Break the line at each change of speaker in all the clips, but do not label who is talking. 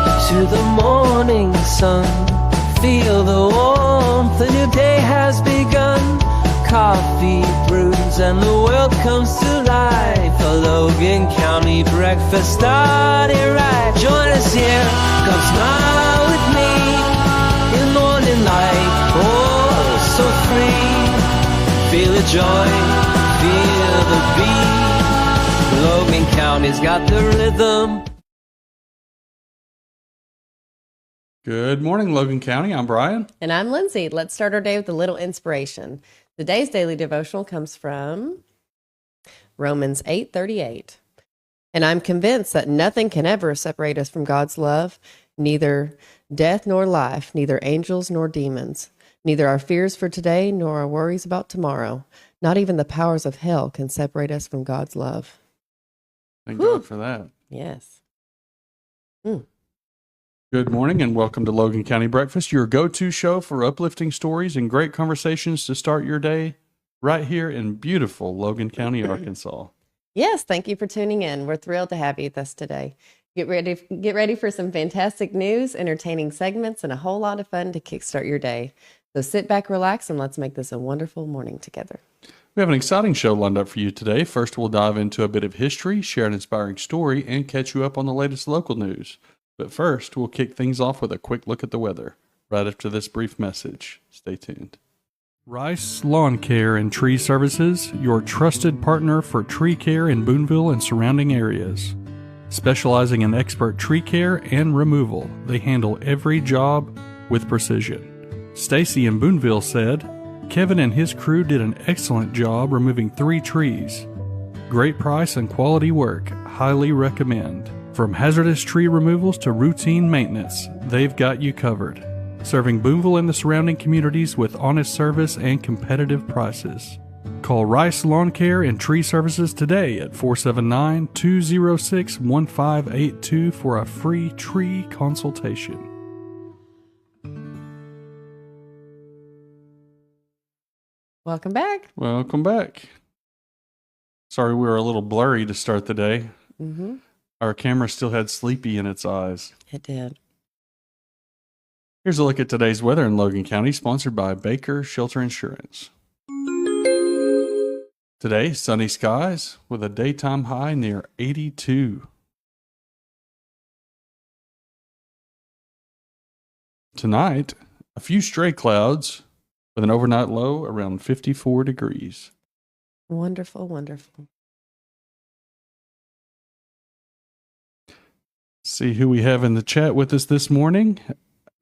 up to the morning sun. Feel the warmth, a new day has begun. Coffee brews and the world comes to life. A Logan County breakfast started right. Join us here, come smile with me in morning light. Oh, so free. Feel the joy, feel the beat. Logan County's got the rhythm.
Good morning, Logan County. I'm Brian.
And I'm Lindsey. Let's start our day with a little inspiration. Today's daily devotional comes from Romans 8:38. And I'm convinced that nothing can ever separate us from God's love, neither death nor life, neither angels nor demons, neither our fears for today nor our worries about tomorrow. Not even the powers of hell can separate us from God's love.
Thank God for that.
Yes.
Good morning and welcome to Logan County Breakfast, your go-to show for uplifting stories and great conversations to start your day right here in beautiful Logan County, Arkansas.
Yes, thank you for tuning in. We're thrilled to have you with us today. Get ready for some fantastic news, entertaining segments, and a whole lot of fun to kickstart your day. So sit back, relax, and let's make this a wonderful morning together.
We have an exciting show lined up for you today. First, we'll dive into a bit of history, share an inspiring story, and catch you up on the latest local news. But first, we'll kick things off with a quick look at the weather, right after this brief message. Stay tuned. Rice Lawn Care and Tree Services, your trusted partner for tree care in Boonville and surrounding areas. Specializing in expert tree care and removal, they handle every job with precision. Stacy in Boonville said, Kevin and his crew did an excellent job removing 3 trees. Great price and quality work. Highly recommend. From hazardous tree removals to routine maintenance, they've got you covered. Serving Boonville and the surrounding communities with honest service and competitive prices. Call Rice Lawn Care and Tree Services today at 479-206-1582 for a free tree consultation.
Welcome back.
Welcome back. Sorry we were a little blurry to start the day.
Mm-hmm.
Our camera still had sleepy in its eyes.
It did.
Here's a look at today's weather in Logan County, sponsored by Baker Shelter Insurance. Today, sunny skies with a daytime high near 82. Tonight, a few stray clouds with an overnight low around 54 degrees.
Wonderful, wonderful.
See who we have in the chat with us this morning.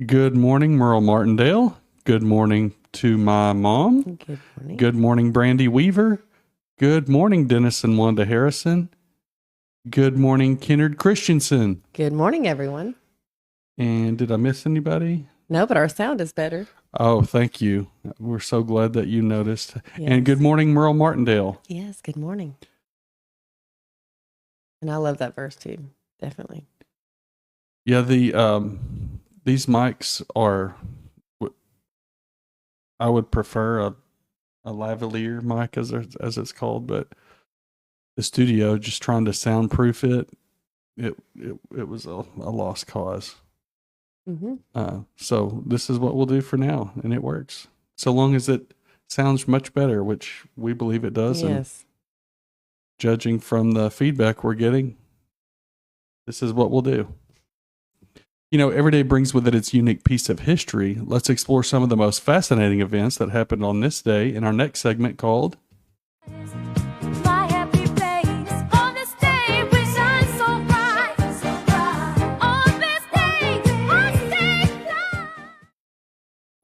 Good morning, Merle Martindale. Good morning to my mom.
Good morning.
Good morning, Brandy Weaver. Good morning, Dennis and Wanda Harrison. Good morning, Kennard Christensen.
Good morning, everyone.
And did I miss anybody?
No, but our sound is better.
Oh, thank you. We're so glad that you noticed.
Yes.
And good morning, Merle Martindale.
Yes, good morning. And I love that verse too. Definitely.
Yeah, these mics are, I would prefer a lavalier mic as it's called, but the studio, just trying to soundproof it was a lost cause.
Mm-hmm.
So this is what we'll do for now, and it works. So long as it sounds much better, which we believe it does.
Yes.
And judging from the feedback we're getting, this is what we'll do. You know, every day brings with it its unique piece of history. Let's explore some of the most fascinating events that happened on this day in our next segment called
My happy place. On this day we shine so bright, so bright. On this day I stay fly.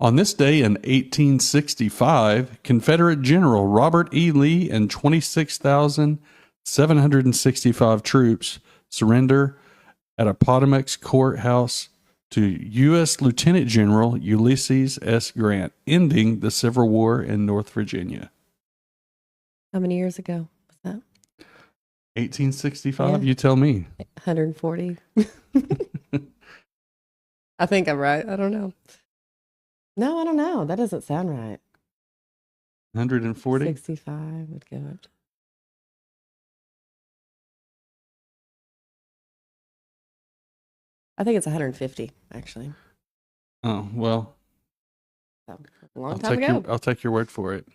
On this day in 1865, Confederate General Robert E. Lee and 26,765 troops surrender at Appomattox Courthouse to U.S. Lieutenant General Ulysses S. Grant, ending the Civil War in North Virginia.
How many years ago was that?
1865,
Yeah.
You tell me.
140. I think I'm right. I don't know. No, I don't know. That doesn't sound right.
140?
65 would go up to I think it's 150, actually.
Oh, well,
So, a long time ago.
I'll take your word for it.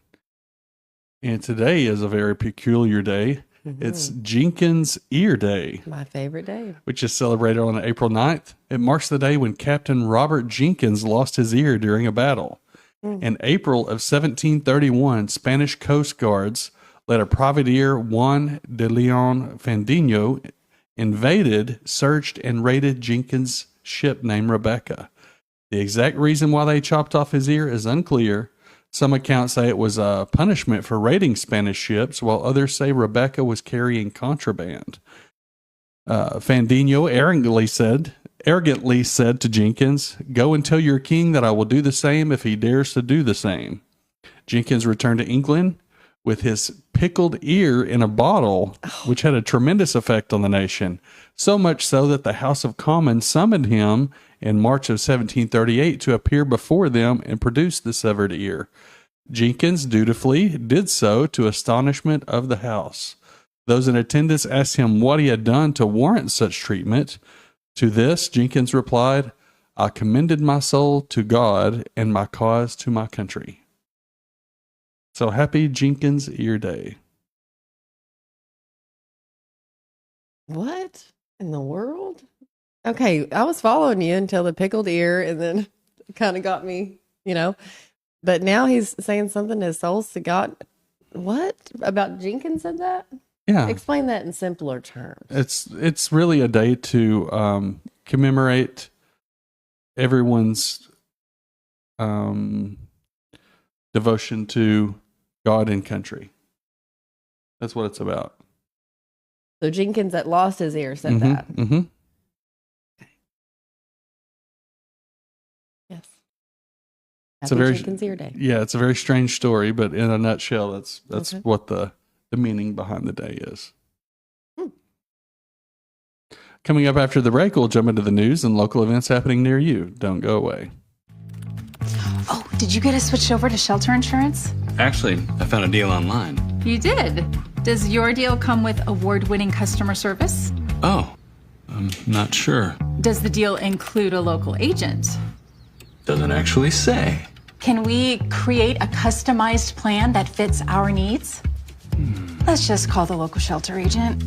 And today is a very peculiar day. It's Jenkins Ear Day,
My favorite day.
which is celebrated on April 9th. It marks the day when Captain Robert Jenkins lost his ear during a battle. In April of 1731, Spanish Coast Guards led a privateer, Juan de Leon Fandino, invaded, searched, and raided Jenkins' ship named Rebecca. The exact reason why they chopped off his ear is unclear. Some accounts say it was a punishment for raiding Spanish ships, while others say Rebecca was carrying contraband. Fandino arrogantly said to Jenkins, "Go and tell your king that I will do the same if he dares to do the same." Jenkins returned to England with his pickled ear in a bottle, which had a tremendous effect on the nation. So much so that the House of Commons summoned him in March of 1738 to appear before them and produce the severed ear. Jenkins dutifully did so to astonishment of the House. Those in attendance asked him what he had done to warrant such treatment. To this, Jenkins replied, "I commended my soul to God and my cause to my country." So happy Jenkins Ear Day.
What in the world? Okay, I was following you until the pickled ear, and then it kind of got me, But now he's saying something his soul's to God. What? About Jenkins said that?
Yeah.
Explain that in simpler terms.
It's really a day to commemorate everyone's devotion to God and country. That's what it's about.
So Jenkins that lost his ear said that.
Mm-hmm.
Yes.
It's a
Happy
very
Jenkins Ear Day.
Yeah, it's a very strange story, but in a nutshell, that's
Okay.
what the meaning behind the day is. Coming up after the break, we'll jump into the news and local events happening near you. Don't go away.
Oh, did you get us switched over to shelter insurance?
Actually, I found a deal online.
You did. Does your deal come with award-winning customer service?
Oh, I'm not sure.
Does the deal include a local agent?
Doesn't actually say.
Can we create a customized plan that fits our needs? Let's just call the local shelter agent.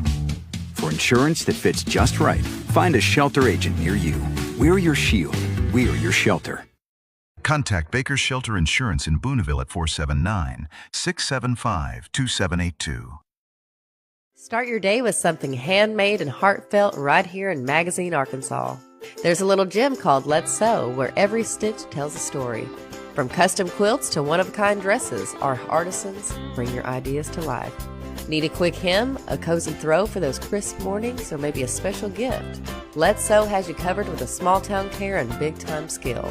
For insurance that fits just right, find a shelter agent near you. We're your shield. We're your shelter.
Contact Baker's Shelter Insurance in Booneville at 479-675-2782.
Start your day with something handmade and heartfelt right here in Magazine, Arkansas. There's a little gym called Let's Sew, where every stitch tells a story. From custom quilts to one-of-a-kind dresses, our artisans bring your ideas to life. Need a quick hem, a cozy throw for those crisp mornings, or maybe a special gift? Let's Sew has you covered with a small-town care and big-time skill.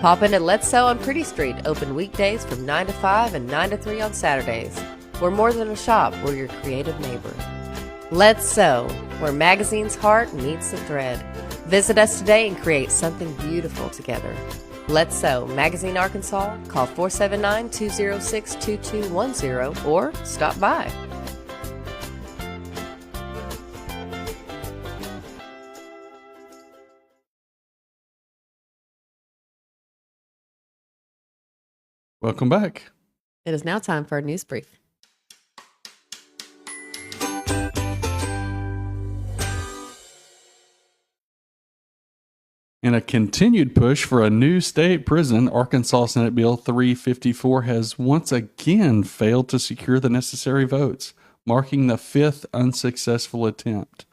Pop in at Let's Sew on Pretty Street, open weekdays from 9 to 5 and 9 to 3 on Saturdays. We're more than a shop, we're your creative neighbor. Let's Sew, where magazine's heart meets the thread. Visit us today and create something beautiful together. Let's Sew, Magazine, Arkansas. Call 479-206-2210 or stop by.
Welcome back.
It is now time for a news brief.
In a continued push for a new state prison, Arkansas Senate Bill 354 has once again failed to secure the necessary votes, marking the fifth unsuccessful attempt.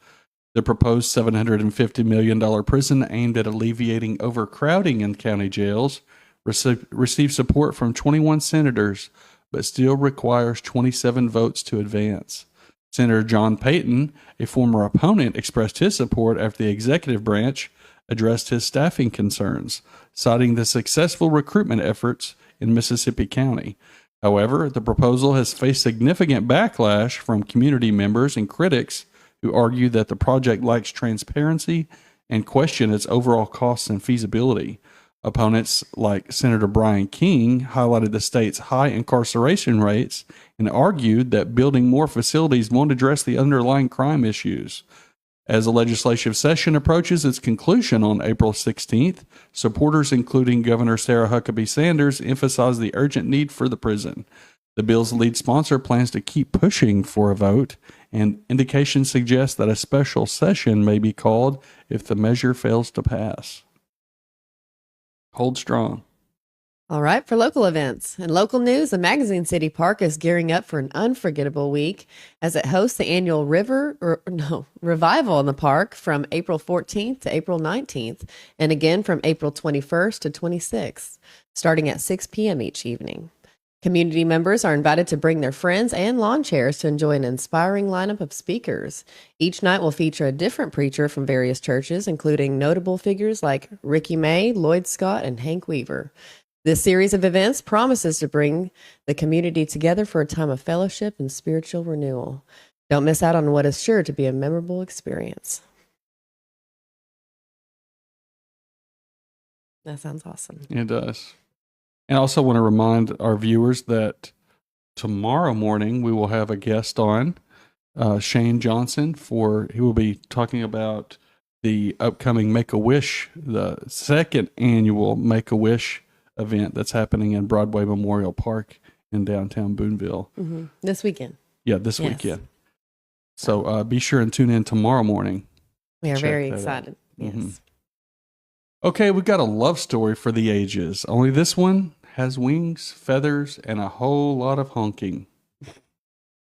The proposed $750 million prison aimed at alleviating overcrowding in county jails received support from 21 senators, but still requires 27 votes to advance. Senator John Payton, a former opponent, expressed his support after the executive branch addressed his staffing concerns, citing the successful recruitment efforts in Mississippi County. However, the proposal has faced significant backlash from community members and critics who argue that the project lacks transparency and question its overall costs and feasibility. Opponents like Senator Brian King highlighted the state's high incarceration rates and argued that building more facilities won't address the underlying crime issues. As the legislative session approaches its conclusion on April 16th, supporters, including Governor Sarah Huckabee Sanders, emphasize the urgent need for the prison. The bill's lead sponsor plans to keep pushing for a vote, and indications suggest that a special session may be called if the measure fails to pass. Hold strong.
All right, for local events. In local news, the Magazine City Park is gearing up for an unforgettable week as it hosts the annual Revival in the park from April 14th to April 19th, and again from April 21st to 26th, starting at 6 p.m. each evening. Community members are invited to bring their friends and lawn chairs to enjoy an inspiring lineup of speakers. Each night will feature a different preacher from various churches, including notable figures like Ricky May, Lloyd Scott, and Hank Weaver. This series of events promises to bring the community together for a time of fellowship and spiritual renewal. Don't miss out on what is sure to be a memorable experience. That sounds awesome.
It does. And I also want to remind our viewers that tomorrow morning we will have a guest on, Shane Johnson, he will be talking about the upcoming Make-A-Wish, the second annual Make-A-Wish event that's happening in Broadway Memorial Park in downtown Boonville.
Mm-hmm. This weekend.
Yeah, this weekend. So be sure and tune in tomorrow morning.
We are
Check
very
that out.
excited. Yes.
Mhm. Okay, we've got a love story for the ages. Only this one has wings, feathers, and a whole lot of honking.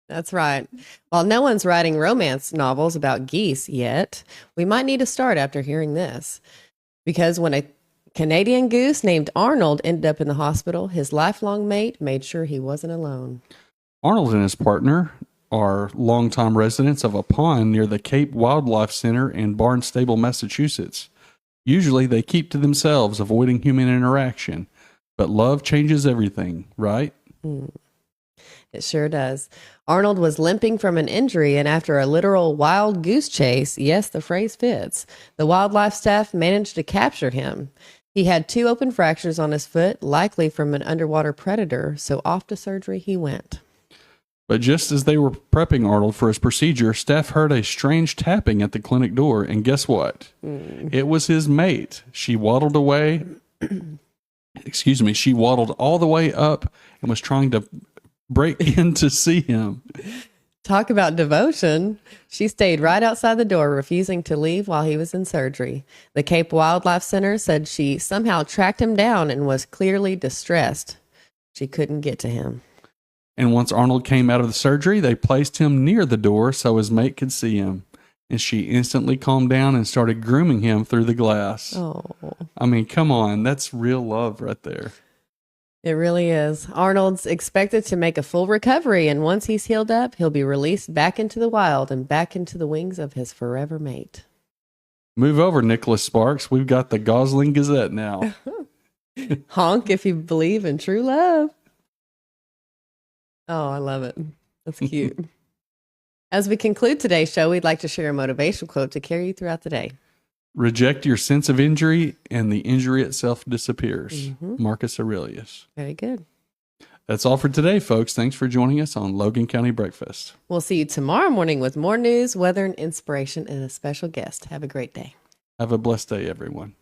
That's right. While no one's writing romance novels about geese yet, we might need to start after hearing this. Because when a Canadian goose named Arnold ended up in the hospital, his lifelong mate made sure he wasn't alone.
Arnold and his partner are longtime residents of a pond near the Cape Wildlife Center in Barnstable, Massachusetts. Usually they keep to themselves, avoiding human interaction. But love changes everything, right?
It sure does. Arnold was limping from an injury, and after a literal wild goose chase, yes, the phrase fits, the wildlife staff managed to capture him. He had 2 open fractures on his foot, likely from an underwater predator, so off to surgery he went.
But just as they were prepping Arnold for his procedure, staff heard a strange tapping at the clinic door, and guess what? It was his mate. She waddled away. She waddled all the way up and was trying to break in to see him.
Talk about devotion. She stayed right outside the door, refusing to leave while he was in surgery. The Cape Wildlife Center said she somehow tracked him down and was clearly distressed. She couldn't get to him.
And once Arnold came out of the surgery, they placed him near the door so his mate could see him. And she instantly calmed down and started grooming him through the glass.
Oh,
I mean, come on. That's real love right there.
it really is. Arnold's expected to make a full recovery, and once he's healed up, he'll be released back into the wild and back into the wings of his forever mate.
Move over, Nicholas Sparks. We've got the Gosling Gazette now.
Honk if you believe in true love. Oh, I love it. That's cute. As we conclude today's show, we'd like to share a motivational quote to carry you throughout the day.
Reject your sense of injury, and the injury itself disappears. Marcus Aurelius.
Very good.
That's all for today, folks. Thanks for joining us on Logan County Breakfast.
We'll see you tomorrow morning with more news, weather, and inspiration, and a special guest. Have a great day.
Have a blessed day, everyone.